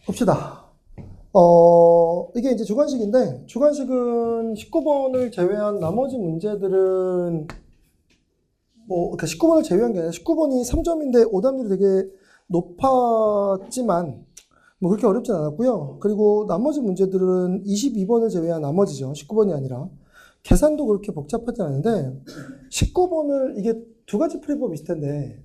봅시다. 이게 이제 주관식인데, 주관식은 19번을 제외한 나머지 문제들은, 그러니까 19번을 제외한 게 아니라 19번이 3점인데 오답률이 되게 높았지만, 그렇게 어렵진 않았고요. 그리고 나머지 문제들은 22번을 제외한 나머지죠. 19번이 아니라. 계산도 그렇게 복잡하지 않은데, 19번을 이게 두 가지 풀이법이 있을 텐데,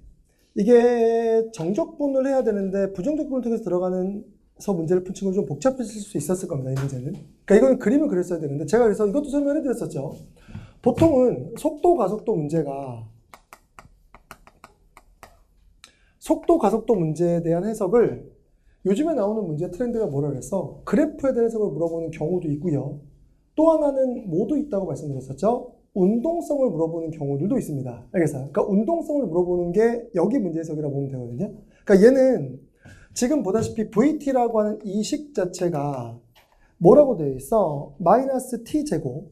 이게 정적분을 해야 되는데, 부정적분을 통해서 들어가는 문제를 푼 친구는 좀 복잡해질 수 있었을 겁니다, 이 문제는. 그러니까 이건 그림을 그렸어야 되는데, 제가 그래서 이것도 설명해 드렸었죠. 보통은 속도, 가속도 문제가, 속도, 가속도 문제에 대한 해석을 요즘에 나오는 문제 트렌드가 뭐라 그랬어? 그래프에 대한 해석을 물어보는 경우도 있고요. 또 하나는 뭐도 있다고 말씀드렸었죠? 운동성을 물어보는 경우들도 있습니다. 알겠어요? 그러니까 운동성을 물어보는 게 여기 문제 해석이라고 보면 되거든요. 그러니까 얘는 지금 보다시피 VT라고 하는 이 식 자체가 뭐라고 되어 있어? 마이너스 T제곱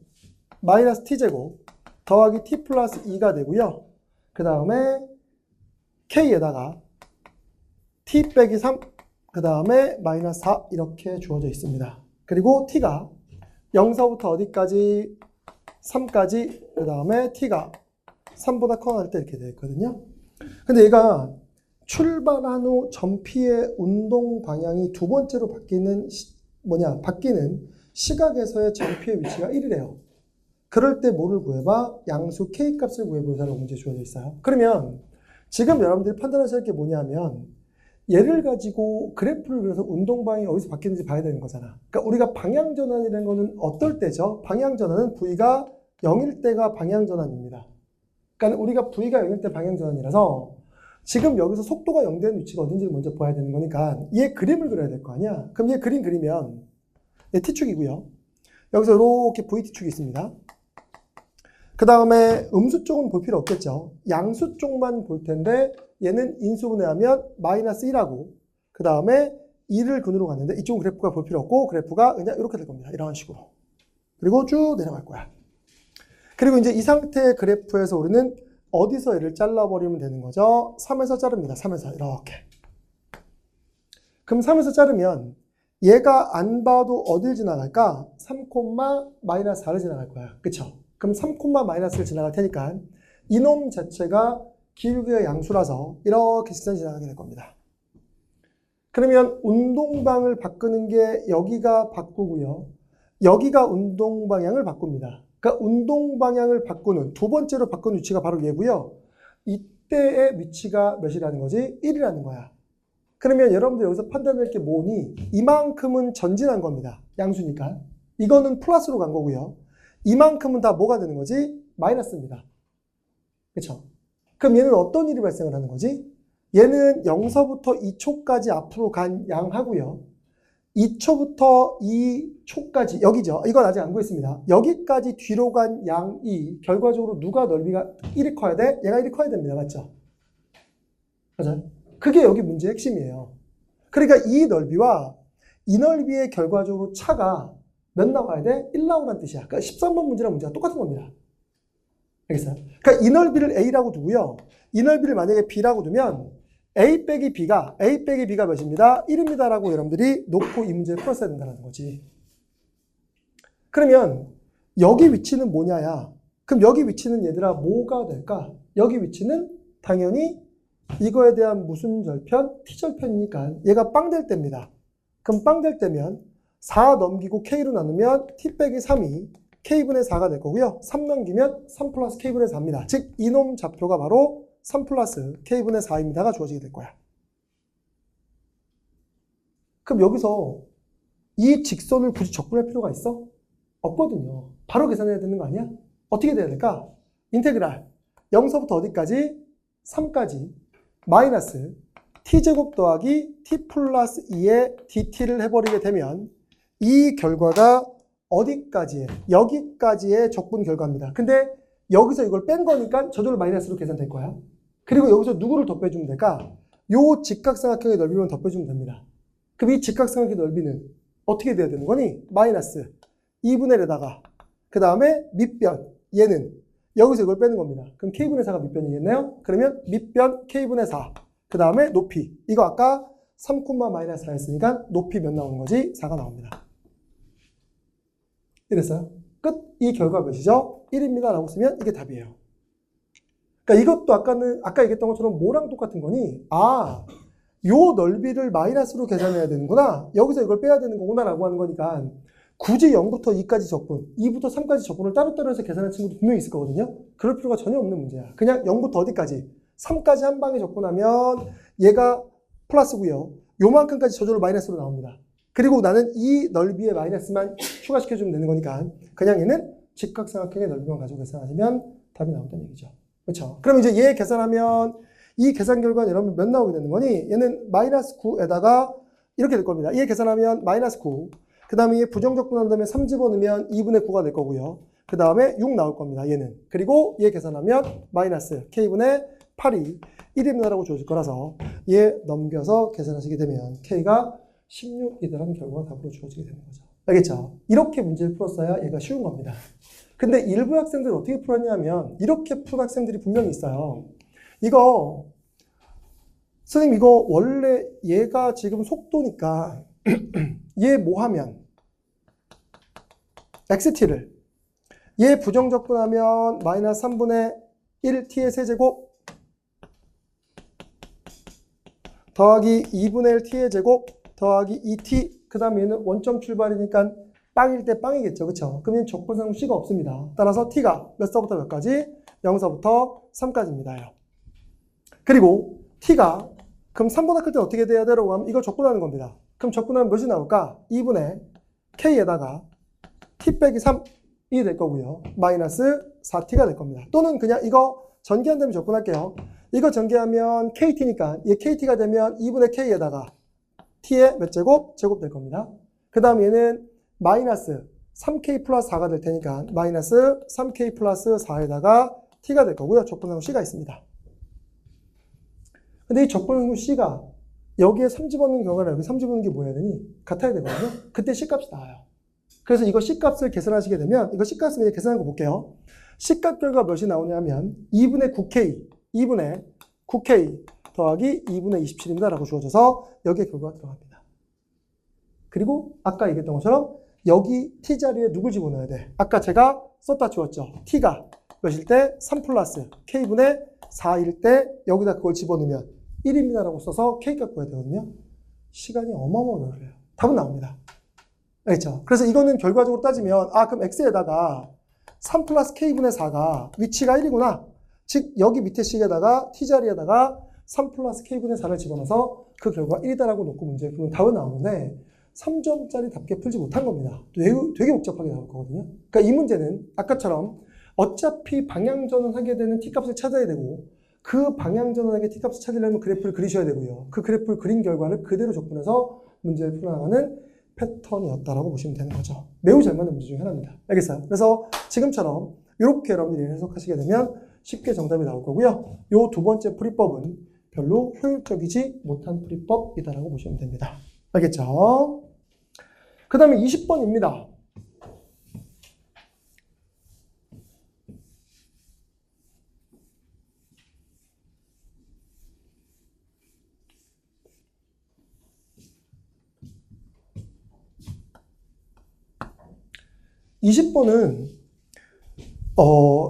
더하기 T 플러스 2가 되고요. 그 다음에 K에다가 T 빼기 3, 그 다음에 마이너스 4 이렇게 주어져 있습니다. 그리고 T가 0서부터 어디까지? 3까지, 그 다음에 T가 3보다 커 날 때 이렇게 되어 있거든요. 근데 얘가 출발한 후 전피의 운동 방향이 두 번째로 바뀌는 시각에서의 전피의 위치가 1이래요. 그럴 때 뭐를 구해봐? 양수 K 값을 구해보자라고 문제 주어져 있어요. 그러면 지금 여러분들이 판단하셔야 할 게 뭐냐면 얘를 가지고 그래프를 그려서 운동 방향이 어디서 바뀌는지 봐야 되는 거잖아. 그러니까 우리가 방향 전환이라는 거는 어떨 때죠? 방향 전환은 V가 0일 때가 방향 전환입니다. 그러니까 우리가 V가 0일 때 방향 전환이라서 지금 여기서 속도가 0 되는 위치가 어딘지를 먼저 봐야 되는 거니까 얘 그림을 그려야 될 거 아니야? 그럼 얘 그림 그리면 얘 T축이고요. 여기서 이렇게 VT축이 있습니다. 그 다음에 음수 쪽은 볼 필요 없겠죠. 양수 쪽만 볼 텐데 얘는 인수분해하면 마이너스 1하고 그 다음에 2를 근으로 갔는데 이쪽은 그래프가 볼 필요 없고 그래프가 그냥 이렇게 될 겁니다. 이런 식으로. 그리고 쭉 내려갈 거야. 그리고 이제 이 상태의 그래프에서 우리는 어디서 얘를 잘라버리면 되는 거죠? 3에서 자릅니다. 3에서 이렇게. 그럼 3에서 자르면 얘가 안 봐도 어딜 지나갈까? 3, 마이너스 4를 지나갈 거야. 그쵸? 그럼 3, 마이너스를 지나갈 테니까 이놈 자체가 기울기의 양수라서 이렇게 직선이 지나가게 될 겁니다. 그러면 운동방을 바꾸는 게 여기가 바꾸고요. 여기가 운동방향을 바꿉니다. 그러니까 운동방향을 바꾸는 두 번째로 바꾸는 위치가 바로 얘고요. 이때의 위치가 몇이라는 거지? 1이라는 거야. 그러면 여러분들 여기서 판단할 게 뭐니? 이만큼은 전진한 겁니다. 양수니까. 이거는 플러스로 간 거고요. 이만큼은 다 뭐가 되는 거지? 마이너스입니다. 그렇죠? 그럼 얘는 어떤 일이 발생을 하는 거지? 얘는 0서부터 2초까지 앞으로 간 양하고요. 2초부터 2초까지 여기죠. 이건 아직 안 구했습니다. 여기까지 뒤로 간 양이 결과적으로 누가 넓이가 1이 커야 돼? 얘가 1이 커야 됩니다. 맞죠? 맞아요? 그게 여기 문제의 핵심이에요. 그러니까 이 넓이와 이 넓이의 결과적으로 차가 몇 나와야 돼? 1 나오라는 뜻이야. 그러니까 13번 문제랑 문제가 똑같은 겁니다. 알겠어요? 그러니까 이 넓이를 A라고 두고요. 이 넓이를 만약에 B라고 두면 A 빼기 B가 몇입니다? 1입니다. 라고 여러분들이 놓고 이 문제를 풀었어야 된다는 거지. 그러면 여기 위치는 뭐냐야? 그럼 여기 위치는 얘들아 뭐가 될까? 여기 위치는 당연히 이거에 대한 무슨 절편? T절편이니까 얘가 빵 될 때입니다. 그럼 빵 될 때면 4 넘기고 K로 나누면 T 빼기 3이 K분의 4가 될 거고요. 3 넘기면 3 플러스 K분의 4입니다. 즉 이놈 좌표가 바로 3 플러스 K분의 4입니다가 주어지게 될 거야. 그럼 여기서 이 직선을 굳이 적분할 필요가 있어? 없거든요. 바로 계산해야 되는 거 아니야? 어떻게 돼야 될까? 인테그랄 0서부터 어디까지? 3까지 마이너스 t제곱 더하기 t 플러스 2의 dt를 해버리게 되면 이 결과가 어디까지에? 여기까지의 적분 결과입니다. 근데 여기서 이걸 뺀 거니까 저절로 마이너스로 계산될 거야. 그리고 여기서 누구를 더 빼주면 될까? 요 직각삼각형의 넓이만 더 빼주면 됩니다. 그럼 이 직각삼각형의 넓이는 어떻게 돼야 되는 거니? 마이너스 2분의 1에다가 그 다음에 밑변 얘는 여기서 이걸 빼는 겁니다. 그럼 k분의 4가 밑변이겠네요? 그러면 밑변 k분의 4 그 다음에 높이 이거 아까 3, 마이너스 4 했으니까 높이 몇 나오는 거지? 4가 나옵니다. 이랬어요. 끝. 이 결과 몇이죠? 1입니다. 라고 쓰면 이게 답이에요. 그러니까 이것도 아까 얘기했던 것처럼 뭐랑 똑같은 거니? 아, 요 넓이를 마이너스로 계산해야 되는구나. 여기서 이걸 빼야 되는 거구나. 라고 하는 거니까 굳이 0부터 2까지 적분, 2부터 3까지 적분을 따로따로 해서 계산하는 친구도 분명히 있을 거거든요. 그럴 필요가 전혀 없는 문제야. 그냥 0부터 어디까지? 3까지 한 방에 적분하면 얘가 플러스고요. 요만큼까지 저절로 마이너스로 나옵니다. 그리고 나는 이 넓이의 마이너스만 추가시켜주면 되는 거니까 그냥 얘는 직각삼각형의 넓이만 가지고 계산하시면 답이 나온다는 얘기죠. 그렇죠? 그럼 이제 얘 계산하면 이 계산 결과는 여러분 몇 나오게 되는 거니? 얘는 마이너스 9에다가 이렇게 될 겁니다. 얘 계산하면 마이너스 9. 그 다음에 얘 부정적분한 다음에 3 집어넣으면 2분의 9가 될 거고요. 그 다음에 6 나올 겁니다. 얘는. 그리고 얘 계산하면 마이너스 K분의 8이 1입니다라고 주어질 거라서 얘 넘겨서 계산하시게 되면 K가 16이라는 결과가 답으로 주어지게 되는 거죠. 알겠죠? 이렇게 문제를 풀었어야 얘가 쉬운 겁니다. 근데 일부 학생들은 어떻게 풀었냐면 이렇게 푼 학생들이 분명히 있어요. 이거 선생님 이거 원래 얘가 지금 속도니까 얘 뭐 하면 xt를 얘 부정적분하면 마이너스 3분의 1t의 세제곱 더하기 2분의 1 t의 제곱 더하기 2t 그 다음에 얘는 원점 출발이니까 빵일 때 빵이겠죠. 그쵸? 그러면 적분상수 c가 없습니다. 따라서 t가 몇 서부터 몇 가지? 0서부터 3까지입니다. 그리고 t가 그럼 3보다 클 때 어떻게 돼야 되라고 하면 이걸 적분하는 겁니다. 그럼 적분하면 몇이 나올까? 2분의 k에다가 t 빼기 3이 될 거고요. 마이너스 4t가 될 겁니다. 또는 그냥 이거 전개한 다음에 적분할게요. 이거 전개하면 kt니까 얘 kt가 되면 2분의 k에다가 t의 몇 제곱? 제곱 될 겁니다. 그 다음 얘는 마이너스 3k 플러스 4가 될 테니까 마이너스 3k 플러스 4에다가 t가 될 거고요. 적분상수 c가 있습니다. 근데 이 적분상수 c가 여기에 3 집어넣는 경우랑 여기 3 집어넣는 게 뭐 해야 되니? 같아야 되거든요. 그때 c값이 나와요. 그래서 이거 c값을 계산하시게 되면 이거 c값을 그냥 계산한 거 볼게요. c값 결과 몇이 나오냐면 2분의 9k, 2분의 9k 더하기 2분의 27입니다. 라고 주어져서 여기에 결과가 들어갑니다. 그리고 아까 얘기했던 것처럼 여기 t자리에 누굴 집어넣어야 돼? 아까 제가 썼다 주었죠. t가 몇일 때? 3 플러스 k분의 4일 때 여기다 그걸 집어넣으면 1입니다. 라고 써서 k값 구해야 되거든요. 시간이 어마어마하게 걸려요. 답은 나옵니다. 알겠죠? 그래서 이거는 결과적으로 따지면 그럼 x에다가 3 플러스 k분의 4가 위치가 1이구나. 즉 여기 밑에 식에다가 t자리에다가 3 플러스 k분의 4를 집어넣어서 그 결과 1이다라고 놓고 문제를 풀면 답은 나오는데 3점짜리 답게 풀지 못한 겁니다. 되게 복잡하게 나올 거거든요. 그러니까 이 문제는 아까처럼 어차피 방향전환하게 되는 t값을 찾아야 되고 그 방향전환하게 t값을 찾으려면 그래프를 그리셔야 되고요. 그 그래프를 그린 결과를 그대로 적분해서 문제를 풀어나가는 패턴이었다라고 보시면 되는 거죠. 매우 잘 맞는 문제 중에 하나입니다. 알겠어요? 그래서 지금처럼 이렇게 여러분들이 해석하시게 되면 쉽게 정답이 나올 거고요. 이 두 번째 풀이법은 별로 효율적이지 못한 풀이법이다라고 보시면 됩니다. 알겠죠? 그 다음에 20번입니다.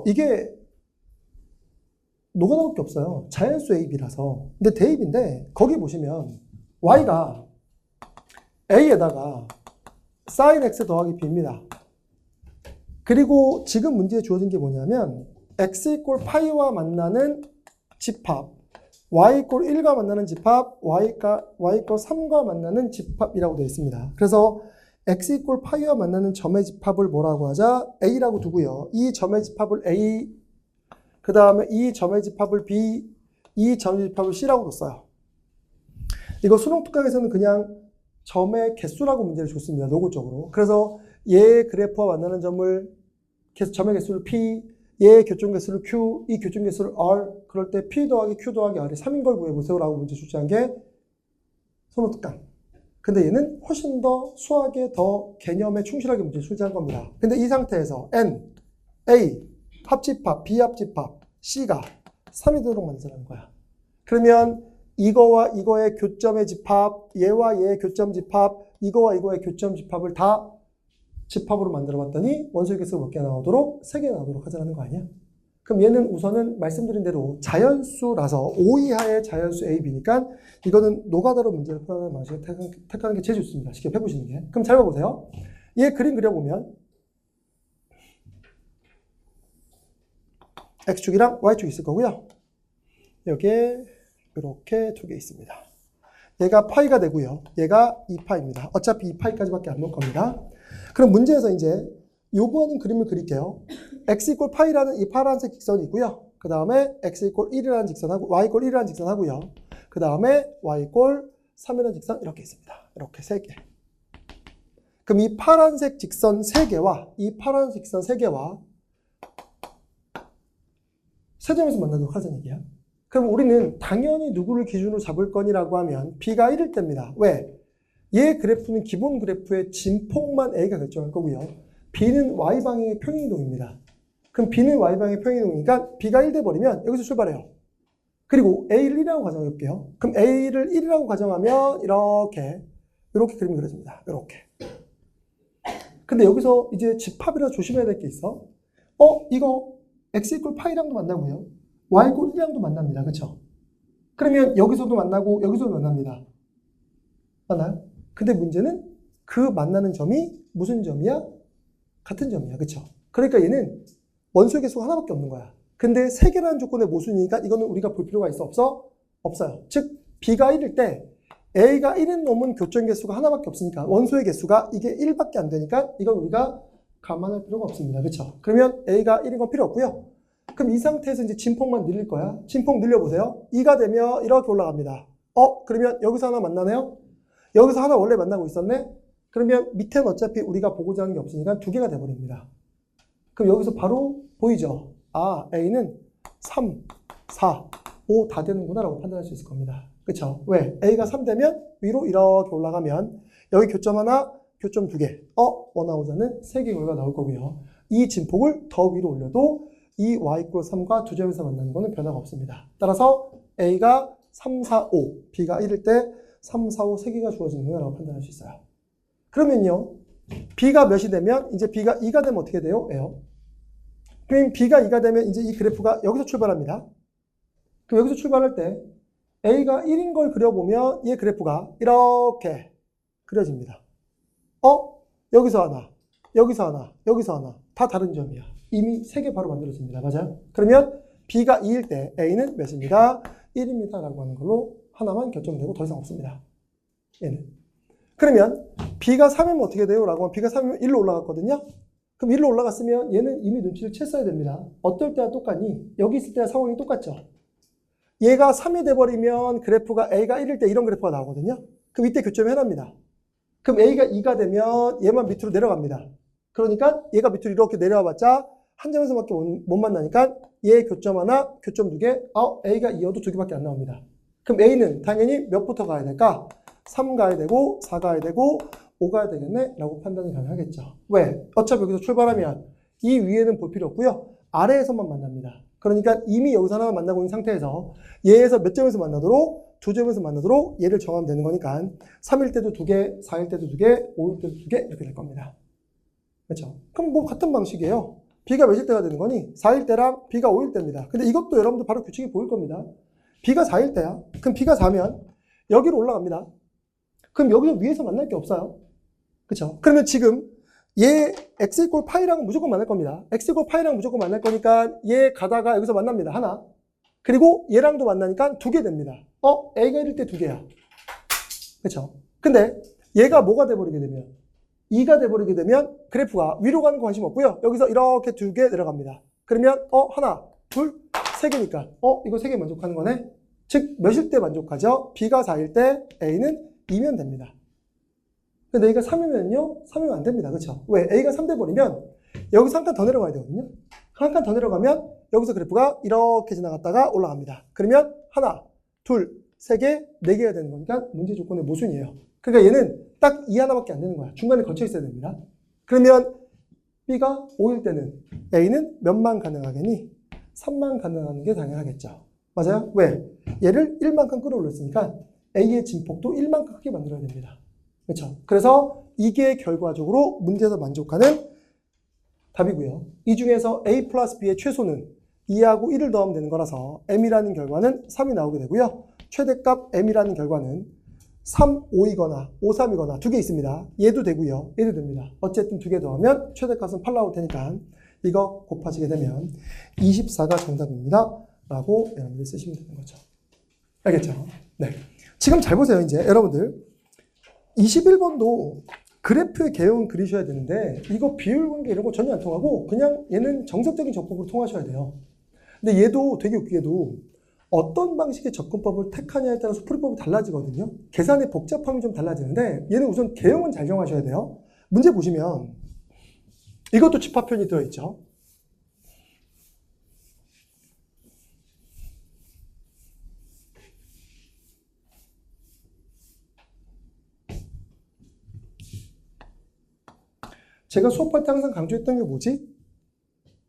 이게 노가다밖에 없어요. 자연수 대입이라서. 근데 대입인데 거기 보시면 y가 a에다가 sin x 더하기 b입니다. 그리고 지금 문제에 주어진 게 뭐냐면 x 이꼴 파이와 만나는 집합, y 이꼴 1과 만나는 집합, y 이꼴 3과 만나는 집합이라고 되어 있습니다. 그래서 x 이꼴 파이와 만나는 점의 집합을 뭐라고 하자? a라고 두고요. 이 점의 집합을 a, 그 다음에 이 점의 집합을 b, 이 점의 집합을 c라고 뒀어요. 이거 수능 특강에서는 그냥 점의 개수라고 문제를 줬습니다. 노골적으로. 그래서 얘 그래프와 만나는 점의 개수를 p, 얘 교점 개수를 q, 이 교점 개수를 r, 그럴 때 p 더하기 q 더하기 r이 3인 걸 구해보세요 라고 문제 출제한 게 수능 특강. 근데 얘는 훨씬 더 수학에 더 개념에 충실하게 문제를 출제한 겁니다. 근데 이 상태에서 n, a, 합집합, b 합집합, c가 3이 되도록 만들자는 거야. 그러면 이거와 이거의 교점의 집합, 얘와 얘의 교점 집합, 이거와 이거의 교점 집합을 다 집합으로 만들어 봤더니 원소의 개수가 몇 개 나오도록 3개 나오도록 하자는 거 아니야? 그럼 얘는 우선은 말씀드린 대로 자연수라서 5 이하의 자연수 A, B니까 이거는 노가다로 문제를 풀어가는 방식을 택하는 게 제일 좋습니다. 직접 해보시는 게. 그럼 잘 봐보세요. 얘 그림 그려보면 X축이랑 Y축이 있을 거고요. 여기에 이렇게 2개 있습니다. 얘가 파이가 되고요. 얘가 2파입니다. 어차피 2파이까지밖에 안 놓을 겁니다. 그럼 문제에서 이제 요구하는 그림을 그릴게요. x 이퀄 파이라는 이 파란색 직선이 있고요. 그 다음에 x 이퀄 1이라는 직선하고 y 이퀄 1이라는 직선하고요. 그 다음에 y 이퀄 3이라는 직선 이렇게 있습니다. 이렇게 3개. 그럼 이 파란색 직선 3개와 이 파란색 직선 3개와 세점에서 만나도록 하자는 얘기야. 그럼 우리는 당연히 누구를 기준으로 잡을 거니라고 하면 b가 1일 때입니다. 왜? 얘 그래프는 기본 그래프의 진폭만 a가 결정할 거고요. b는 y방향의 평행이동입니다. 그럼 b는 y방향의 평행이동이니까 b가 1 돼버리면 여기서 출발해요. 그리고 a를 1이라고 가정해볼게요. 그럼 a를 1이라고 가정하면 이렇게 그림이 그려집니다. 이렇게. 근데 여기서 이제 집합이라 조심해야 될 게 있어. 이거 x 이퀄 파이랑도 만나고요. y 이퀄 1이랑도 만납니다. 그쵸? 그러면 여기서도 만나고 여기서도 만납니다. 맞나요? 근데 문제는 그 만나는 점이 무슨 점이야? 같은 점이야. 그쵸? 그러니까 얘는 원소의 개수가 하나밖에 없는 거야. 근데 3개라는 조건의 모순이니까 이거는 우리가 볼 필요가 있어? 없어? 없어요. 즉 b가 1일 때 a가 1인 놈은 교점 개수가 하나밖에 없으니까 원소의 개수가 이게 1밖에 안 되니까 이건 우리가 감안할 필요가 없습니다. 그쵸? 그러면 a가 1인 건 필요 없고요. 그럼 이 상태에서 이제 진폭만 늘릴 거야. 진폭 늘려보세요. 2가 되면 이렇게 올라갑니다. 그러면 여기서 하나 만나네요? 여기서 하나 원래 만나고 있었네? 그러면 밑에는 어차피 우리가 보고자 하는 게 없으니까 2개가 돼버립니다. 그럼 여기서 바로 보이죠? A는 3, 4, 5 다 되는구나 라고 판단할 수 있을 겁니다. 그쵸? 왜? A가 3 되면 위로 이렇게 올라가면 여기 교점 하나, 교점 2개. 원하고자는 3개 결과가 나올 거고요. 이 진폭을 더 위로 올려도 이 y 이퀄 3과 두 점에서 만나는 거는 변화가 없습니다. 따라서 A가 3, 4, 5, B가 1일 때 3, 4, 5 3개가 주어지는구나 라고 판단할 수 있어요. 그러면요, B가 몇이 되면 이제 B가 2가 되면 어떻게 돼요? 그럼 B가 2가 되면 이제 이 그래프가 여기서 출발합니다. 그럼 여기서 출발할 때 A가 1인 걸 그려보면 이 그래프가 이렇게 그려집니다. 여기서 하나, 여기서 하나, 여기서 하나 다 다른 점이야. 이미 3개 바로 만들어집니다. 맞아요? 그러면 B가 2일 때 A는 몇입니다? 1입니다. 라고 하는 걸로 하나만 결정되고 더 이상 없습니다. 얘는. 그러면 B가 3이면 어떻게 돼요? 라고 하면 B가 3이면 1로 올라갔거든요. 그럼 1로 올라갔으면 얘는 이미 눈치를 챘어야 됩니다. 어떨 때와 똑같니? 여기 있을 때와 상황이 똑같죠? 얘가 3이 돼버리면 그래프가 A가 1일 때 이런 그래프가 나오거든요. 그럼 이때 교점이 하나입니다. 그럼 A가 2가 되면 얘만 밑으로 내려갑니다. 그러니까 얘가 밑으로 이렇게 내려와봤자 한 점에서밖에 못 만나니까 얘 교점 하나, 교점 2개, A가 2여도 2개밖에 안 나옵니다. 그럼 A는 당연히 몇부터 가야 될까? 3 가야 되고 4 가야 되고 5 가야 되겠네? 라고 판단이 가능하겠죠. 왜? 어차피 여기서 출발하면 이 위에는 볼 필요 없고요. 아래에서만 만납니다. 그러니까 이미 여기서 하나만 만나고 있는 상태에서 얘에서 몇 점에서 만나도록? 2점에서 만나도록 얘를 정하면 되는 거니까 3일 때도 2개, 4일 때도 2개, 5일 때도 2개 이렇게 될 겁니다. 그렇죠? 그럼 뭐 같은 방식이에요. B가 몇일 때가 되는 거니? 4일 때랑 B가 5일 때입니다. 근데 이것도 여러분들 바로 규칙이 보일 겁니다. B가 4일 때야. 그럼 B가 4면 여기로 올라갑니다. 그럼 여기서 위에서 만날 게 없어요. 그렇죠? 그러면 지금 얘 x 이퀄 파이랑 무조건 만날 겁니다. x 이퀄 파이랑 무조건 만날 거니까 얘 가다가 여기서 만납니다. 하나. 그리고 얘랑도 만나니까 2개 됩니다. A가 1일 때 2개야. 그렇죠? 근데 얘가 뭐가 돼버리게 되면 2가 돼버리게 되면 그래프가 위로 가는 거 관심 없고요. 여기서 이렇게 2개 내려갑니다. 그러면 하나, 둘, 3개니까 이거 3개 만족하는 거네. 즉 몇일 때 만족하죠? B가 4일 때 A는 2면 됩니다. 근데 A가 3이면요? 3이면 안 됩니다. 그렇죠? 왜? A가 3 돼버리면 여기서 한 칸 더 내려가야 되거든요. 한 칸 더 내려가면 여기서 그래프가 이렇게 지나갔다가 올라갑니다. 그러면 하나, 둘, 3개, 4개가 되는 거니까 문제 조건의 모순이에요. 그러니까 얘는 딱 이 하나밖에 안 되는 거야. 중간에 걸쳐 있어야 됩니다. 그러면 B가 5일 때는 A는 몇만 가능하겠니? 3만 가능한 게 당연하겠죠. 맞아요? 왜? 얘를 1만큼 끌어올렸으니까 A의 진폭도 1만큼 크게 만들어야 됩니다. 그렇죠? 그래서 이게 결과적으로 문제에서 만족하는 답이고요. 이 중에서 A 플러스 B의 최소는 2하고 1을 더하면 되는 거라서 M이라는 결과는 3이 나오게 되고요. 최대값 M이라는 결과는 3, 5이거나 5, 3이거나 두 개 있습니다. 얘도 되고요. 얘도 됩니다. 어쨌든 두 개 더하면 최대값은 8 나올 테니까 이거 곱하시게 되면 24가 정답입니다. 라고 여러분들이 쓰시면 되는 거죠. 알겠죠? 네. 지금 잘 보세요. 이제 여러분들 21번도 그래프의 개형은 그리셔야 되는데 이거 비율 관계 이런 거 전혀 안 통하고 그냥 얘는 정석적인 접근으로 통하셔야 돼요. 근데 얘도 되게 웃기게도 어떤 방식의 접근법을 택하냐에 따라서 풀이법이 달라지거든요. 계산의 복잡함이 좀 달라지는데 얘는 우선 개형은 잘 정하셔야 돼요. 문제 보시면 이것도 집합편이 들어있죠. 제가 수업할 때 항상 강조했던 게 뭐지?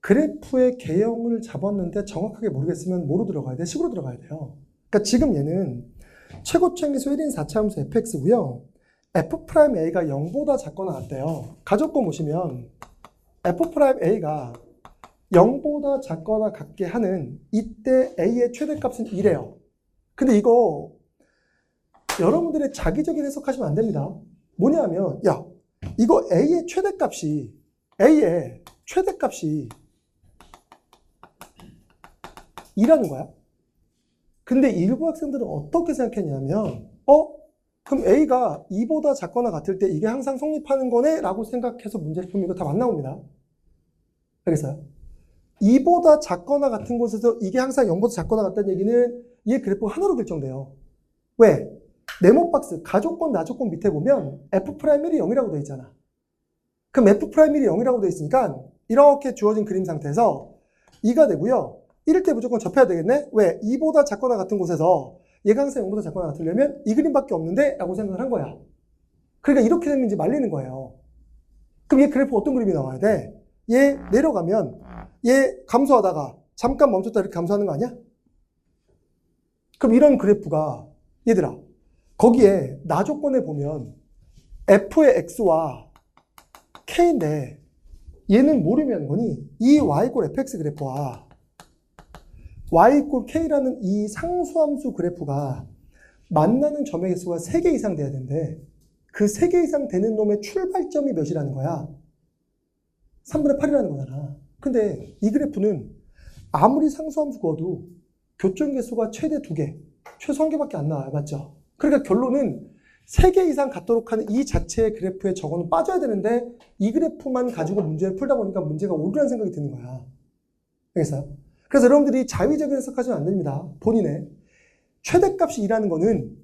그래프의 개형을 잡았는데 정확하게 모르겠으면 뭐로 들어가야 돼? 식으로 들어가야 돼요. 그러니까 지금 얘는 최고차항에서 1인 4차함수 fx고요. f'a가 0보다 작거나 같대요. 가족권 보시면 f'a가 0보다 작거나 같게 하는 이때 a의 최대값은 1이에요. 근데 이거 여러분들의 자기적인 해석하시면 안 됩니다. 뭐냐면 야 이거 A의 최대값이 E라는 거야. 근데 일부 학생들은 어떻게 생각했냐면 그럼 A가 2보다 작거나 같을 때 이게 항상 성립하는 거네? 라고 생각해서 문제를 풀면 이거 답 안 나옵니다. 알겠어요? 2보다 작거나 같은 곳에서 이게 항상 0보다 작거나 같다는 얘기는 얘 그래프가 하나로 결정돼요. 왜? 네모박스 가족권, 나족권 밑에 보면 F'I 0이라고 되어 있잖아. 그럼 F'I 0이라고 되어 있으니까 이렇게 주어진 그림 상태에서 2가 되고요. 이럴 때 무조건 접해야 되겠네? 왜? 2보다 작거나 같은 곳에서 얘가 항상 0보다 작거나 같으려면 이 그림밖에 없는데? 라고 생각을 한 거야. 그러니까 이렇게 되면 이제 말리는 거예요. 그럼 얘 그래프 어떤 그림이 나와야 돼? 얘 내려가면 얘 감소하다가 잠깐 멈췄다 이렇게 감소하는 거 아니야? 그럼 이런 그래프가 얘들아 거기에 나조건에 보면 f의 x와 k인데 얘는 뭘 의미하는 거니? 이 y = fx 그래프와 y = k라는 이 상수함수 그래프가 만나는 점의 개수가 3개 이상 돼야 되는데 그 3개 이상 되는 놈의 출발점이 몇이라는 거야? 3분의 8이라는 거잖아. 근데 이 그래프는 아무리 상수함수 그어도 교점 개수가 최대 2개, 최소 1개밖에 안 나와요. 맞죠? 그러니까 결론은 3개 이상 갖도록 하는 이 자체의 그래프의 저거는 빠져야 되는데 이 그래프만 가지고 문제를 풀다 보니까 문제가 오류라는 생각이 드는 거야. 알겠어요? 그래서 여러분들이 자의적인 해석하시면 안 됩니다. 본인의 최대값이 2라는 거는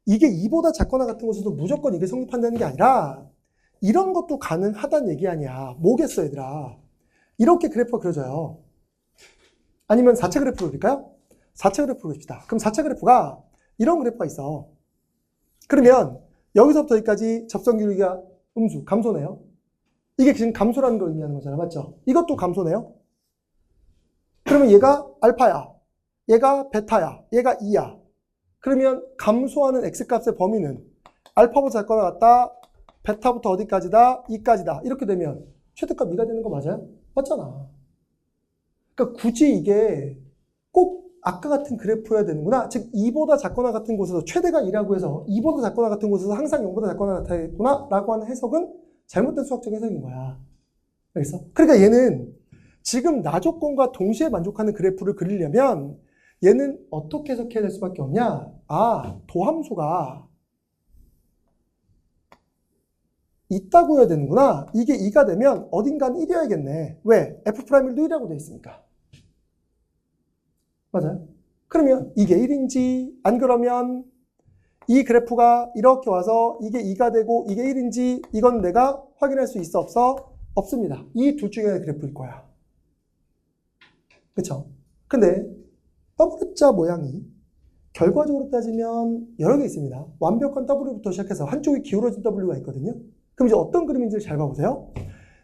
이게 2보다 작거나 같은 곳에서도 무조건 이게 성립한다는 게 아니라 이런 것도 가능하다는 얘기 아니야. 뭐겠어 얘들아. 이렇게 그래프가 그려져요. 아니면 4차 그래프 그릴까요? 4차 그래프 그립시다. 그럼 4차 그래프가 이런 그래프가 있어. 그러면 여기서부터 여기까지 접선기울기가 음수, 감소네요. 이게 지금 감소라는 걸 의미하는 거잖아. 맞죠? 이것도 감소네요. 그러면 얘가 알파야. 얘가 베타야. 얘가 2야. 그러면 감소하는 x값의 범위는 알파보다 작거나 같다. 베타부터 어디까지다? 2까지다. 이렇게 되면 최대값 2가 되는 거 맞아요? 맞잖아. 그러니까 굳이 이게 꼭 아까 같은 그래프여야 되는구나. 즉 2보다 작거나 같은 곳에서 최대가 2라고 해서 2보다 작거나 같은 곳에서 항상 0보다 작거나 같아야겠구나 라고 하는 해석은 잘못된 수학적 해석인 거야. 알겠어? 그러니까 얘는 지금 나조건과 동시에 만족하는 그래프를 그리려면 얘는 어떻게 해석해야 될 수밖에 없냐? 도함수가 있다고 해야 되는구나. 이게 2가 되면 어딘가는 1이어야겠네. 왜? F'I도 1이라고 되어 있으니까. 맞아요? 그러면 이게 1인지 안 그러면 이 그래프가 이렇게 와서 이게 2가 되고 이게 1인지 이건 내가 확인할 수 있어 없어? 없습니다. 이 둘 중에 하나의 그래프일 거야. 그쵸? 근데 W자 모양이 결과적으로 따지면 여러 개 있습니다. 완벽한 W부터 시작해서 한쪽이 기울어진 W가 있거든요. 그럼 이제 어떤 그림인지를 잘 봐보세요.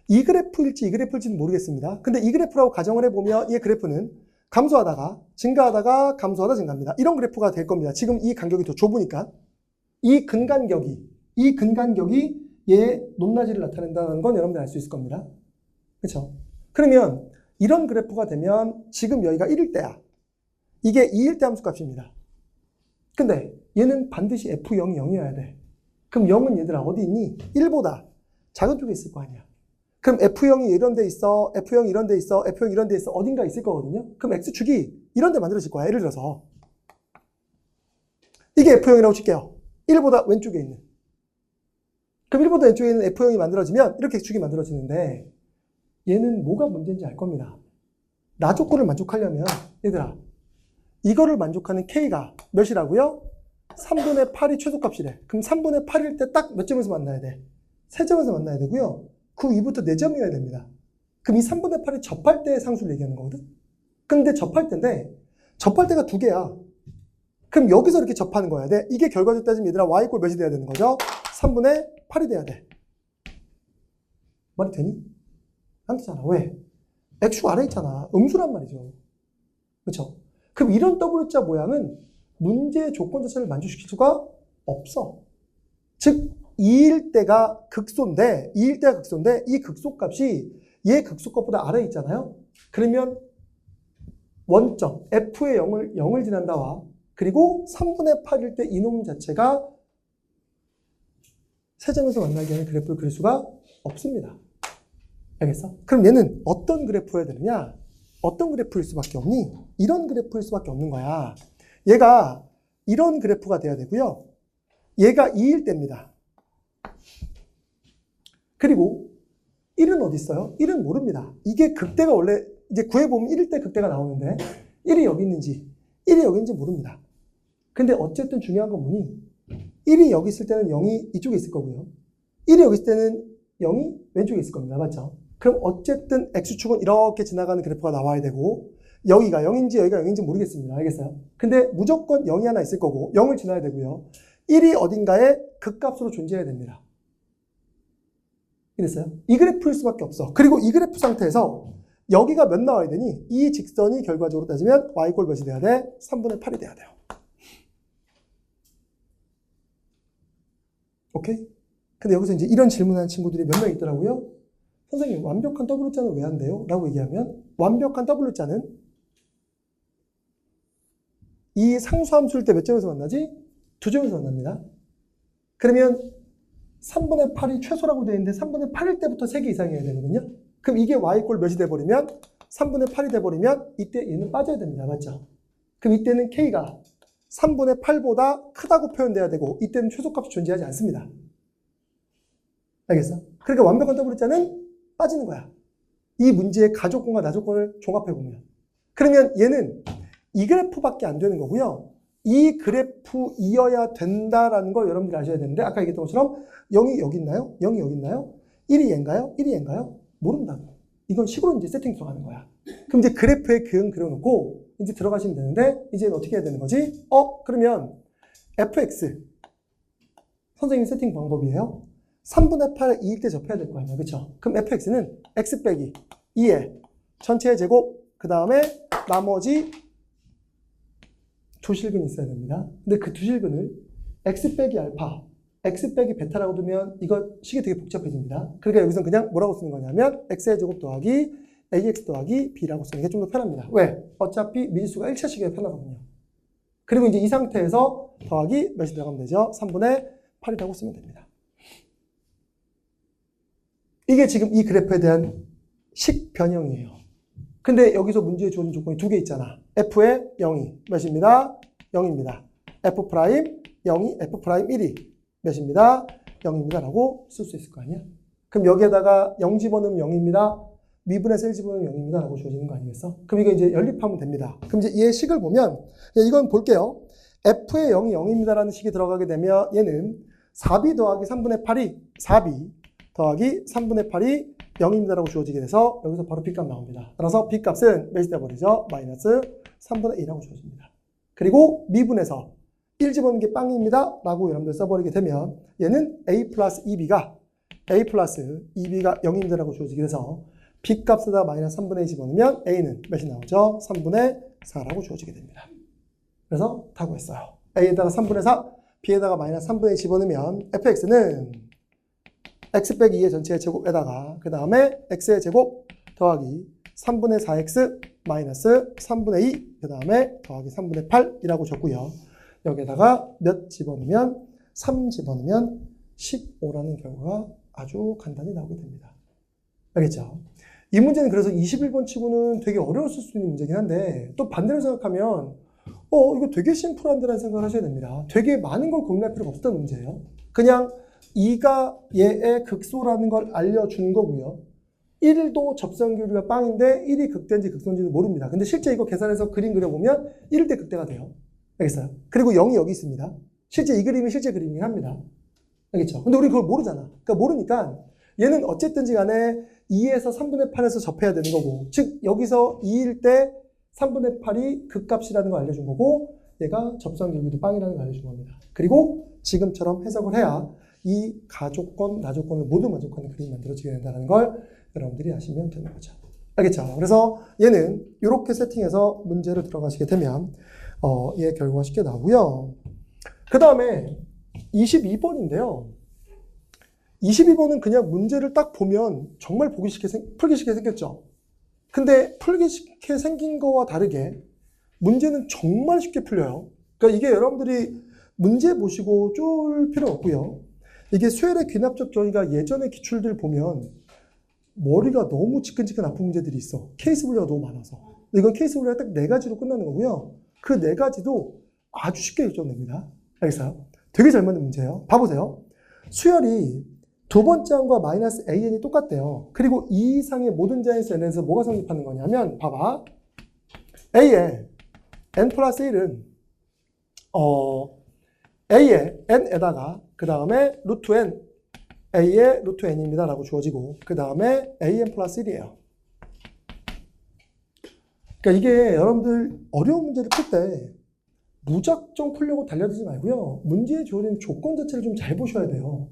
이 그래프일지 이 그래프일지는 모르겠습니다. 근데 이 그래프라고 가정을 해보면 이 그래프는 감소하다가 증가하다가 감소하다 증가합니다. 이런 그래프가 될 겁니다. 지금 이 간격이 더 좁으니까 이 근간격이 얘의 높낮이를 나타낸다는 건 여러분들 알 수 있을 겁니다. 그렇죠? 그러면 이런 그래프가 되면 지금 여기가 1일 때야. 이게 2일 때 함수값입니다. 근데 얘는 반드시 F0이 0이어야 돼. 그럼 0은 얘들아 어디 있니? 1보다 작은 쪽에 있을 거 아니야. 그럼 F0이 이런 데 있어, F0이 이런 데 있어, F0이 이런 데 있어, 어딘가 있을 거거든요. 그럼 X축이 이런 데 만들어질 거야. 예를 들어서 이게 F0이라고 칠게요. 1보다 왼쪽에 있는. 그럼 1보다 왼쪽에 있는 F0이 만들어지면 이렇게 X축이 만들어지는데 얘는 뭐가 문제인지 알 겁니다. 나 조건을 만족하려면 얘들아 이거를 만족하는 K가 몇이라고요? 3분의 8이 최소값이래. 그럼 3분의 8일 때 딱 몇 점에서 만나야 돼? 3점에서 만나야 되고요. 그 위부터 4점이어야 됩니다. 그럼 이 3분의 8이 접할 때의 상수를 얘기하는 거거든? 근데 접할 때인데 접할 때가 2개야. 그럼 여기서 이렇게 접하는 거야 돼. 이게 결과적으로 따지면 얘들아 y 꼴 몇이 돼야 되는 거죠? 3분의 8이 돼야 돼. 말이 되니? 안 되잖아. 왜? X축 아래 있잖아. 음수란 말이죠. 그렇죠? 그럼 이런 W자 모양은 문제의 조건 자체를 만족시킬 수가 없어. 즉 2일 때가 극소인데 이 극소값이 얘 극소값보다 아래에 있잖아요. 그러면 원점 F의 0을 지난다와 그리고 3분의 8일 때 이놈 자체가 세 점에서 만나게 하는 그래프를 그릴 수가 없습니다. 알겠어? 그럼 얘는 어떤 그래프여야 되느냐? 어떤 그래프일 수밖에 없니? 이런 그래프일 수밖에 없는 거야. 얘가 이런 그래프가 돼야 되고요. 얘가 2일 때입니다. 그리고 1은 어디 있어요? 1은 모릅니다. 이게 극대가 원래 이제 구해보면 1일 때 극대가 나오는데 1이 여기 있는지 모릅니다. 근데 어쨌든 중요한 건 뭐니? 1이 여기 있을 때는 0이 이쪽에 있을 거고요. 1이 여기 있을 때는 0이 왼쪽에 있을 겁니다. 맞죠? 그럼 어쨌든 X축은 이렇게 지나가는 그래프가 나와야 되고 여기가 0인지 여기가 0인지 모르겠습니다. 알겠어요? 근데 무조건 0이 하나 있을 거고 0을 지나야 되고요. 1이 어딘가에 극값으로 존재해야 됩니다. 이랬어요? 이 그래프일 수밖에 없어. 그리고 이 그래프 상태에서 여기가 몇 나와야 되니? 이 직선이 결과적으로 따지면 y꼴 몇이 돼야 돼? 3분의 8이 돼야 돼요. 오케이? 근데 여기서 이제 이런 질문하는 친구들이 몇 명 있더라고요. 선생님, 완벽한 W자는 왜 안 돼요? 라고 얘기하면 완벽한 W자는 이 상수함수일 때 몇 점에서 만나지? 2점에서 만납니다. 그러면 3분의 8이 최소라고 되어 있는데 3분의 8일 때부터 3개 이상이어야 되거든요. 그럼 이게 y꼴 몇이 돼버리면 3분의 8이 돼버리면 이때 얘는 빠져야 됩니다. 맞죠? 그럼 이때는 k가 3분의 8보다 크다고 표현돼야 되고 이때는 최소값이 존재하지 않습니다. 알겠어? 그러니까 완벽한 W자는 빠지는 거야. 이 문제의 가조건과 나조건을 종합해보면. 그러면 얘는 이 그래프밖에 안 되는 거고요. 이 그래프이어야 된다라는 걸 여러분들이 아셔야 되는데 아까 얘기했던 것처럼 0이 여기 있나요? 0이 여기 있나요? 1이 얘인가요? 1이 얘인가요? 모른다고. 이건 식으로 이제 세팅 들어가는 거야. 그럼 이제 그래프에 그응 그려놓고 이제 들어가시면 되는데 이제는 어떻게 해야 되는 거지? 그러면 fx 선생님 세팅 방법이에요. 3분의 8에 2일 때 접해야 될 거 아니야. 그쵸? 그럼 fx는 x 빼기 2의 전체의 제곱 그 다음에 나머지 두 실근이 있어야 됩니다. 근데 그 두 실근을 x 빼기 알파, x 빼기 베타라고 두면 이거 식이 되게 복잡해집니다. 그러니까 여기서 그냥 뭐라고 쓰는 거냐면 x의 제곱 더하기 ax 더하기 b라고 쓰는 게 좀 더 편합니다. 왜? 어차피 미지수가 1차식이라 편하거든요. 그리고 이제 이 상태에서 더하기 몇이 들어가면 되죠? 3분의 8이라고 쓰면 됩니다. 이게 지금 이 그래프에 대한 식 변형이에요. 근데 여기서 문제에 주어진 조건이 두 개 있잖아. f의 0이 몇입니다? 0입니다. f 프라임 0이 f 프라임 1이 몇입니다? 0입니다. 라고 쓸 수 있을 거 아니야? 그럼 여기에다가 0 집어넣으면 0입니다. 미분에서 1 집어넣으면 0입니다. 라고 주어지는 거 아니겠어? 그럼 이거 이제 연립하면 됩니다. 그럼 이제 얘의 식을 보면, 이건 볼게요. f의 0이 0입니다. 라는 식이 들어가게 되면 얘는 4b 더하기 3분의 8이 4b 더하기 3분의 8이 0입니다. 라고 주어지게 돼서 여기서 바로 b값 나옵니다. 따라서 b값은 몇이 돼버리죠? 마이너스 3분의 2라고 주어집니다. 그리고 미분에서 1 집어넣는 게 빵입니다. 라고 여러분들 써버리게 되면 얘는 a 플러스 2b가 0입니다. 라고 주어지게 돼서 B 값에다 마이너스 3분의 2 집어넣으면 A는 몇이 나오죠? 3분의 4라고 주어지게 됩니다. 그래서 다 구했어요. A에다가 3분의 4, B에다가 마이너스 3분의 2 집어넣으면 fx는 x 빼기 2의 전체의 제곱에다가 그 다음에 x의 제곱 더하기 3분의 4x 마이너스 3분의 2, 그 다음에 더하기 3분의 8이라고 줬고요. 여기에다가 몇 집어넣으면 3 집어넣으면 15라는 결과가 아주 간단히 나오게 됩니다. 알겠죠? 이 문제는 그래서 21번 치고는 되게 어려웠을 수 있는 문제긴 한데 또 반대로 생각하면 이거 되게 심플한데라는 생각을 하셔야 됩니다. 되게 많은 걸 고민할 필요가 없었던 문제예요. 그냥 2가 얘의 극소라는 걸 알려준 거고요. 1도 접선교류가 빵인데 1이 극대인지 극소인지도 모릅니다. 근데 실제 이거 계산해서 그림 그려보면 1일 때 극대가 돼요. 알겠어요? 그리고 0이 여기 있습니다. 실제 이 그림이 실제 그림이긴 합니다. 알겠죠? 근데 우리 그걸 모르잖아. 그러니까 모르니까 얘는 어쨌든지 간에 2에서 3분의 8에서 접해야 되는 거고, 즉 여기서 2일 때 3분의 8이 극값이라는 걸 알려준 거고, 얘가 접선교류도 빵이라는 걸 알려준 겁니다. 그리고 지금처럼 해석을 해야 이 가조건, 나조건을 모두 만족하는 그림이 만들어지게 된다는 걸 여러분들이 아시면 되는 거죠. 알겠죠? 그래서 얘는 이렇게 세팅해서 문제를 들어가시게 되면 얘 결과가 쉽게 나오고요. 그 다음에 22번인데요. 22번은 그냥 문제를 딱 보면 정말 보기 쉽게 풀기 쉽게 생겼죠. 근데 풀기 쉽게 생긴 거와 다르게 문제는 정말 쉽게 풀려요. 그러니까 이게 여러분들이 문제 보시고 쫄 필요 없고요. 이게 수열의 귀납적 정의가 예전의 기출들 보면 머리가 너무 지끈지끈 아픈 문제들이 있어. 케이스 분류가 너무 많아서. 이건 케이스 분류가 딱 4가지로 끝나는 거고요. 그 4가지도 아주 쉽게 결정됩니다. 알겠어요? 되게 잘 맞는 문제예요. 봐보세요. 수열이 두 번째 항과 마이너스 AN이 똑같대요. 그리고 이 이상의 모든 자연수 n에서 뭐가 성립하는 거냐면, 봐봐. A의 n 플러스 1은 A의 n에다가 그 다음에 루트 n, A의 루트 n입니다 라고 주어지고, 그 다음에 AN 플러스 1이에요. 그러니까 이게 여러분들 어려운 문제를 풀 때 무작정 풀려고 달려들지 말고요. 문제에 주어진 조건 자체를 좀 잘 보셔야 돼요.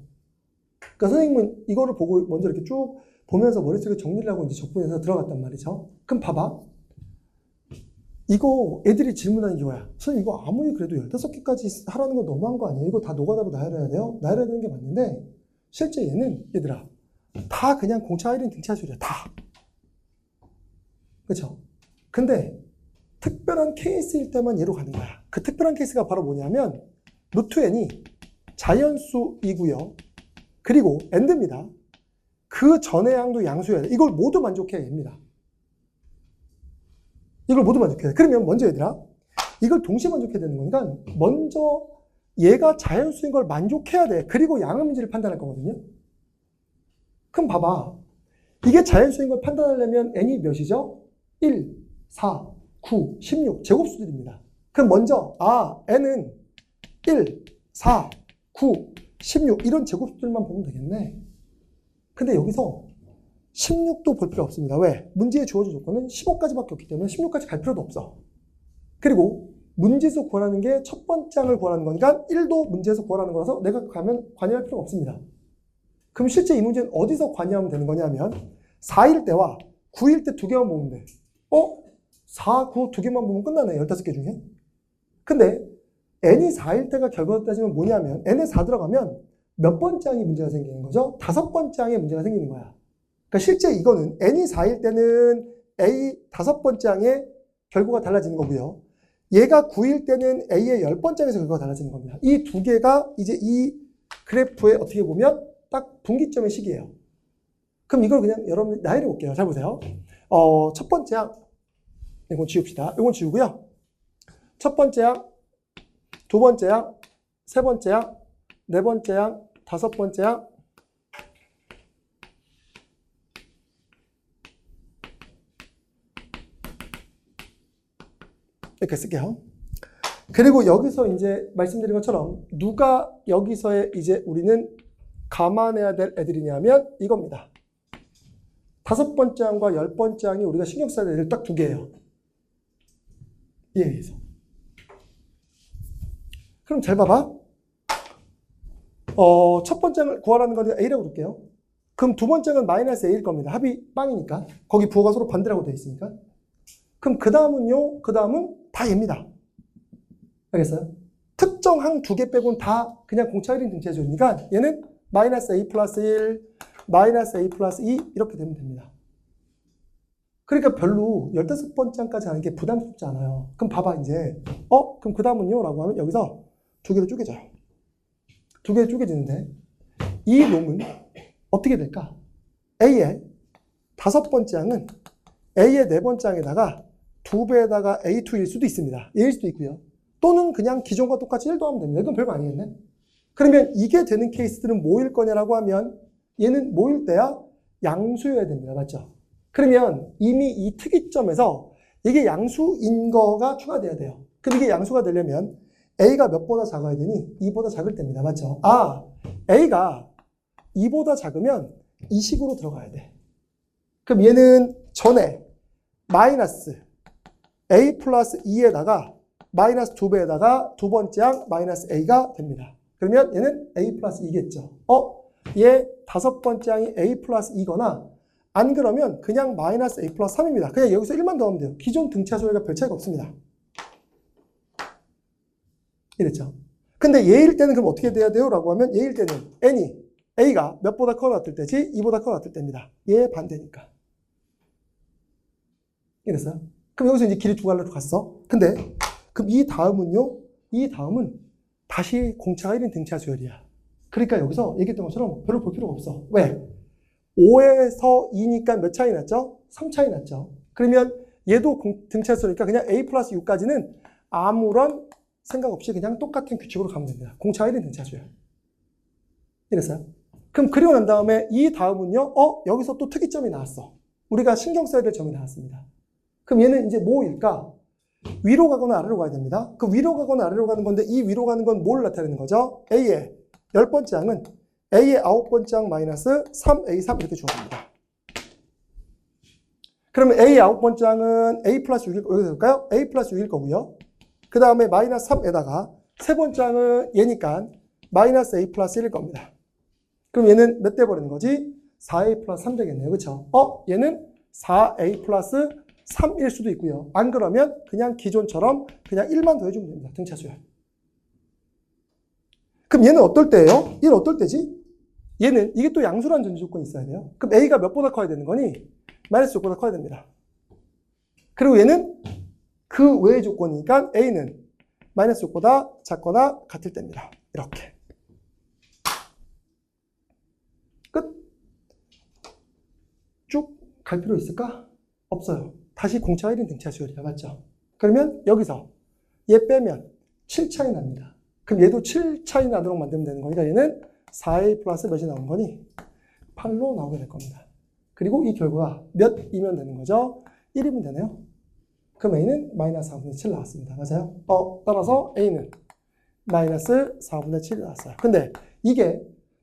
그러니까 선생님은 이거를 보고 먼저 이렇게 쭉 보면서 머릿속에 정리를 하고 이제 적분해서 들어갔단 말이죠. 그럼 봐봐. 이거 애들이 질문하는 이거야. 선생님 이거 아무리 그래도 15개까지 하라는 건 너무한 거 아니에요? 이거 다 노가다로 나열해야 돼요? 나열해야 되는 게 맞는데 실제 얘는 얘들아 다 그냥 공차 1인 등차수야. 다. 그렇죠? 근데 특별한 케이스일 때만 얘로 가는 거야. 그 특별한 케이스가 바로 뭐냐면 루트 n이 자연수이고요. 그리고 n입니다. 그 전의 양도 양수여야 돼. 이걸 모두 만족해야 됩니다. 이걸 모두 만족해야 돼. 그러면 먼저 얘들아 이걸 동시에 만족해야 되는 거니까 먼저 얘가 자연수인 걸 만족해야 돼. 그리고 양음인지를 판단할 거거든요. 그럼 봐봐. 이게 자연수인 걸 판단하려면 n이 몇이죠? 1, 4, 9, 16 제곱수들입니다. 그럼 먼저 n은 1, 4, 9, 16 이런 제곱수들만 보면 되겠네. 근데 여기서 16도 볼 필요 없습니다. 왜? 문제에 주어진 조건은 15까지밖에 없기 때문에 16까지 갈 필요도 없어. 그리고 문제에서 구하라는 게 첫 번째 항을 구하라는 거니까 1도 문제에서 구하라는 거라서 내가 가면 관여할 필요가 없습니다. 그럼 실제 이 문제는 어디서 관여하면 되는 거냐면 4일 때와 9일 때 2개만 보면 돼. 4, 9 2개만 보면 끝나네. 15개 중에. 근데 n이 4일 때가 결과로 따지면 뭐냐면 n에 4 들어가면 몇 번째 항이 문제가 생기는 거죠? 5번째 항에 문제가 생기는 거야. 그러니까 실제 이거는 n이 4일 때는 A 5번째 항의 결과가 달라지는 거고요. 얘가 9일 때는 A의 10번째 항에서 결과가 달라지는 겁니다. 이 두 개가 이제 이 그래프에 어떻게 보면 딱 분기점의 시기예요. 그럼 이걸 그냥 여러분들 나열해 볼게요. 잘 보세요. 첫 번째 항 이건 지웁시다. 이건 지우고요. 첫 번째 항, 두 번째 항, 세 번째 항, 네 번째 항, 다섯 번째 항, 이렇게 쓸게요. 그리고 여기서 이제 말씀드린 것처럼 누가 여기서의 이제 우리는 감안해야 될 애들이냐면 이겁니다. 5번째 항과 10번째 항이 우리가 신경 써야 될 애들 딱 2개예요. 이에 의해서. 그럼 잘 봐봐. 첫 번째 항을 구하라는 건 A라고 둘게요. 그럼 두 번째 건 마이너스 a일 겁니다. 합이 빵이니까. 거기 부호가 서로 반대라고 되어 있으니까. 그럼 그 다음은요, 그 다음은 다 얘입니다. 알겠어요? 특정 항 두 개 빼고는 다 그냥 공차 1인 등차수니까 얘는 마이너스 a 플러스 1, 마이너스 a 플러스 2 이렇게 되면 됩니다. 그러니까 별로 15번째까지 하는 게 부담스럽지 않아요. 그럼 봐봐 이제 그럼 그 다음은요? 라고 하면 여기서 두 개로 쪼개져요. 두 개로 쪼개지는데 이 놈은 어떻게 될까? A의 5번째 항은 A의 4번째 항에다가 2배에다가 A2일 수도 있습니다. A일 수도 있고요. 또는 그냥 기존과 똑같이 1 더하면 됩니다. 이건 별거 아니겠네. 그러면 이게 되는 케이스들은 뭐일 거냐라고 하면 얘는 뭐일 때야? 양수여야 됩니다. 맞죠? 그러면 이미 이 특이점에서 이게 양수인 거가 추가돼야 돼요. 그럼 이게 양수가 되려면 A가 몇보다 작아야 되니? 2보다 작을 때입니다. 맞죠? A가 2보다 작으면 이 식으로 들어가야 돼. 그럼 얘는 전에 마이너스 A 플러스 2에다가 마이너스 2배에다가 두 번째 항 마이너스 A가 됩니다. 그러면 얘는 A 플러스 2겠죠. 얘 5번째 항이 A 플러스 2거나 안 그러면 그냥 마이너스 A 플러스 3입니다. 그냥 여기서 1만 더하면 돼요. 기존 등차 소리가 별 차이가 없습니다. 이랬죠. 근데 얘일 때는 그럼 어떻게 돼야 돼요? 라고 하면 얘일 때는 n이 A가 몇보다 커 놨을 때지 2보다 커 놨을 때입니다. 얘 반대니까. 이랬어요. 그럼 여기서 이제 길이 두 갈래로 갔어. 근데 그럼 이 다음은요? 이 다음은 다시 공차가 1인 등차 수열이야. 그러니까 여기서 얘기했던 것처럼 별로 볼 필요가 없어. 왜? 5에서 2니까 몇 차이 났죠? 3 차이 났죠. 그러면 얘도 등차 수열이니까 그냥 A 플러스 6까지는 아무런 생각 없이 그냥 똑같은 규칙으로 가면 됩니다. 공차가 1인 등차 수열. 이랬어요. 그럼 그리고 난 다음에 이 다음은요? 여기서 또 특이점이 나왔어. 우리가 신경 써야 될 점이 나왔습니다. 그럼 얘는 이제 뭐일까? 위로 가거나 아래로 가야 됩니다. 그 위로 가거나 아래로 가는 건데 이 위로 가는 건 뭘 나타내는 거죠? A의 10번째 항은 A의 9번째 항 마이너스 3A3 이렇게 주어집니다. 그러면 A의 9번째 항은 A 플러스 6일 여기 될까요? A 플러스 6일 거고요. 그 다음에 마이너스 3에다가 세 번째 항은 얘니까 마이너스 A 플러스 1일 겁니다. 그럼 얘는 몇 대 버리는 거지? 4A 플러스 3 되겠네요. 그렇죠? 얘는 4A 플러스 3일 수도 있고요. 안 그러면 그냥 기존처럼 그냥 1만 더해주면 됩니다. 등차 수열. 그럼 얘는 어떨 때예요? 얘는 어떨 때지? 얘는 이게 또 양수라는 전제 조건이 있어야 돼요. 그럼 A가 몇보다 커야 되는 거니? 마이너스 6보다 커야 됩니다. 그리고 얘는 그 외의 조건이니까 A는 마이너스 6보다 작거나 같을 때입니다. 이렇게. 끝. 쭉 갈 필요 있을까? 없어요. 다시 공차가 1인 등차 수열이야. 맞죠? 그러면 여기서 얘 빼면 7 차이 납니다. 그럼 얘도 7 차이 나도록 만들면 되는 거니까 얘는 4A 플러스 몇이 나온 거니? 8로 나오게 될 겁니다. 그리고 이 결과가 몇이면 되는 거죠? 1이면 되네요. 그럼 A는 마이너스 4분의 7 나왔습니다. 맞아요? 따라서 A는 마이너스 4분의 7이 나왔어요. 근데 이게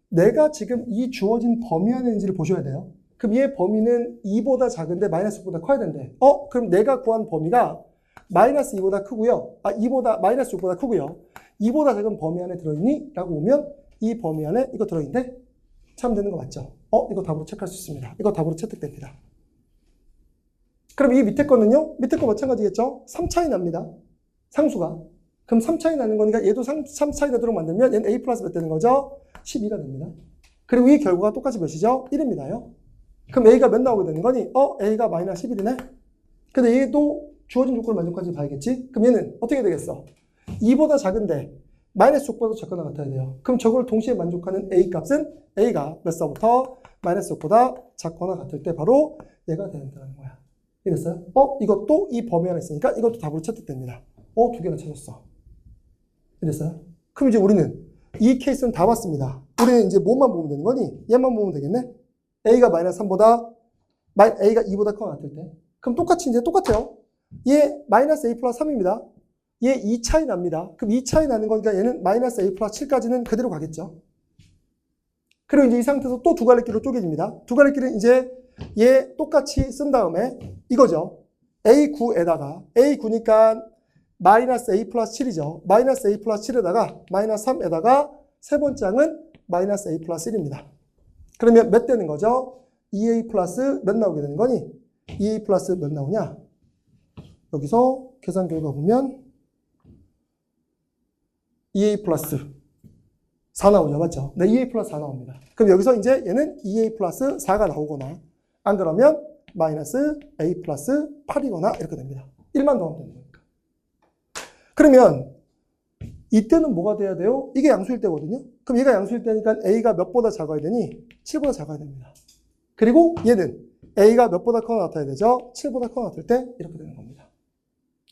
내가 지금 이 주어진 범위 안에 있는지를 보셔야 돼요. 그럼 얘 범위는 2보다 작은데 마이너스 6보다 커야 된대. 그럼 내가 구한 범위가 마이너스 2보다 크고요. 마이너스 6보다 크고요. 2보다 작은 범위 안에 들어있니? 라고 오면 이 범위 안에 이거 들어있는데 참 되는 거 맞죠? 이거 답으로 체크할 수 있습니다. 이거 답으로 채택됩니다. 그럼 이 밑에 거는요? 밑에 거 마찬가지겠죠? 3 차이 납니다. 상수가. 그럼 3 차이 나는 거니까 얘도 3 차이 나도록 만들면 얘는 A 플러스 몇 되는 거죠? 12가 됩니다. 그리고 이 결과가 똑같이 몇이죠? 1입니다요. 그럼 A가 몇 나오게 되는 거니? A가 마이너스 11이네? 근데 얘도 주어진 조건을 만족하지 봐야겠지? 그럼 얘는 어떻게 되겠어? 2보다 작은데 마이너스 6보다 작거나 같아야 돼요. 그럼 저걸 동시에 만족하는 A 값은 A가 몇 사부터 마이너스 6보다 작거나 같을 때 바로 얘가 된다는 거야. 이랬어요? 이것도 이 범위 안에 있으니까 이것도 답으로 채택됩니다. 2개나 찾았어. 이랬어요? 그럼 이제 우리는 이 케이스는 다 봤습니다. 우리는 이제 뭐만 보면 되는 거니? 얘만 보면 되겠네? A가 마이너스 3보다, A가 2보다 커 같을 때. 그럼 똑같이 이제 똑같아요. 얘 마이너스 A 플러스 3입니다. 얘 2 차이 납니다. 그럼 2 차이 나는 거니까 얘는 마이너스 A 플러스 7까지는 그대로 가겠죠. 그리고 이제 이 상태에서 또 두 갈래길로 쪼개집니다. 두 갈래길은 이제 얘 똑같이 쓴 다음에 이거죠. A9에다가 A9니까 마이너스 A 플러스 7이죠. 마이너스 A 플러스 7에다가 마이너스 3에다가 세 번째 항은 마이너스 A 플러스 1입니다. 그러면 몇 되는 거죠? 2a 플러스 몇 나오게 되는 거니? 2a 플러스 몇 나오냐? 여기서 계산 결과 보면 2a 플러스 4 나오죠. 맞죠? 네, 2a 플러스 4 나옵니다. 그럼 여기서 이제 얘는 2a 플러스 4가 나오거나 안 그러면 마이너스 a 플러스 8이거나 이렇게 됩니다. 1만 더하면 되는 거니까. 그러면 이때는 뭐가 돼야 돼요? 이게 양수일 때거든요. 그럼 얘가 양수일 때니까 a가 몇보다 작아야 되니? 7보다 작아야 됩니다. 그리고 얘는 a가 몇보다 커나 나타나야 되죠? 7보다 커나 나타날 때 이렇게 되는 겁니다.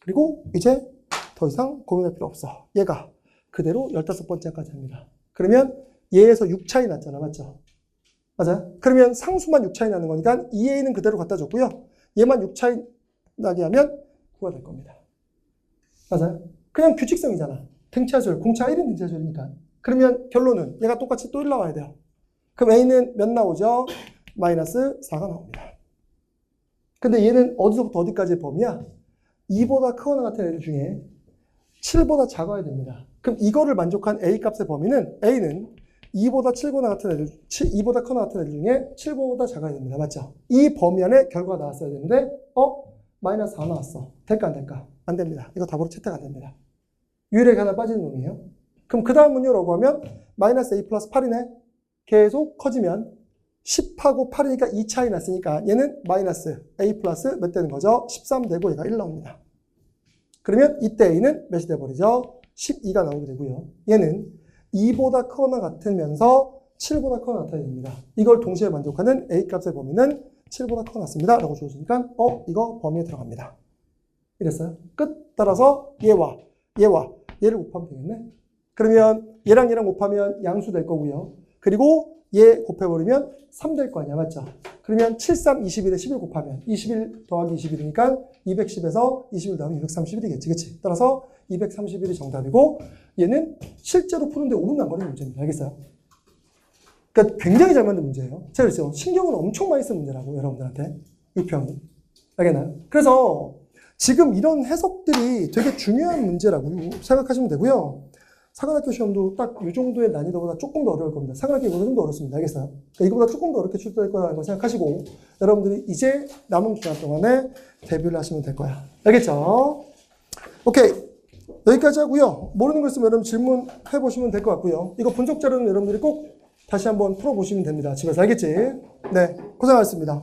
그리고 이제 더 이상 고민할 필요 없어. 얘가 그대로 15번째까지 합니다. 그러면 얘에서 6 차이 났잖아. 맞죠? 맞아요? 그러면 상수만 6 차이 나는 거니까 2a는 그대로 갖다 줬고요. 얘만 6 차이 나게 하면 9가 될 겁니다. 맞아요? 그냥 규칙성이잖아. 등차줄, 공차 1인 등차줄이니까. 그러면 결론은 얘가 똑같이 또 1 나와야 돼요. 그럼 a는 몇 나오죠? 마이너스 4가 나옵니다. 근데 얘는 어디서부터 어디까지의 범위야? 2보다 크거나 같은 애들 중에 7보다 작아야 됩니다. 그럼 이거를 만족한 a 값의 범위는 a는 2보다 7거나 같은 애들, 2보다 커나 같은 애들 중에 7보다 작아야 됩니다. 맞죠? 이 범위 안에 결과가 나왔어야 되는데 마이너스 4 나왔어. 될까 안 될까? 안 됩니다. 이거 답으로 채택 안 됩니다. 유일하게 하나 빠지는 놈이에요. 그럼 그 다음은요 라고 하면 마이너스 a 플러스 8이네. 계속 커지면 10하고 8이니까 2 차이 났으니까 얘는 마이너스 a 플러스 몇 되는 거죠? 13 되고 얘가 1 나옵니다. 그러면 이때 a는 몇이 돼버리죠? 12가 나오게 되고요. 얘는 2보다 크거나 같으면서 7보다 크거나 같아야 됩니다. 이걸 동시에 만족하는 a 값의 범위는 7보다 크거나 같습니다. 라고 주어지니까 이거 범위에 들어갑니다. 이랬어요. 끝. 따라서 얘와 얘를 곱하면 되겠네. 그러면 얘랑 곱하면 양수 될 거고요. 그리고 얘 곱해버리면 3 될 거 아니야. 맞죠? 그러면 7, 3, 21에 11 곱하면 21 더하기 21이니까 210에서 21 더하면 231이겠지. 그치? 따라서 231이 정답이고 얘는 실제로 푸는데 5분 안 걸리는 문제입니다. 알겠어요? 그러니까 굉장히 잘 만든 문제예요. 제가 그랬어요. 신경을 엄청 많이 쓴 문제라고 여러분들한테. 6평이. 알겠나요? 그래서 지금 이런 해석들이 되게 중요한 문제라고 생각하시면 되고요. 사관학교 시험도 딱 이 정도의 난이도보다 조금 더 어려울 겁니다. 사관학교 이거보다 좀 더 어렵습니다. 알겠어요? 그러니까 이거보다 조금 더 어렵게 출제될 거라는 걸 생각하시고 여러분들이 이제 남은 기간 동안에 데뷔를 하시면 될 거야. 알겠죠? 오케이. 여기까지 하고요. 모르는 거 있으면 여러분 질문해 보시면 될 것 같고요. 이거 분석 자료는 여러분들이 꼭 다시 한번 풀어보시면 됩니다. 집에서. 알겠지? 네. 고생하셨습니다.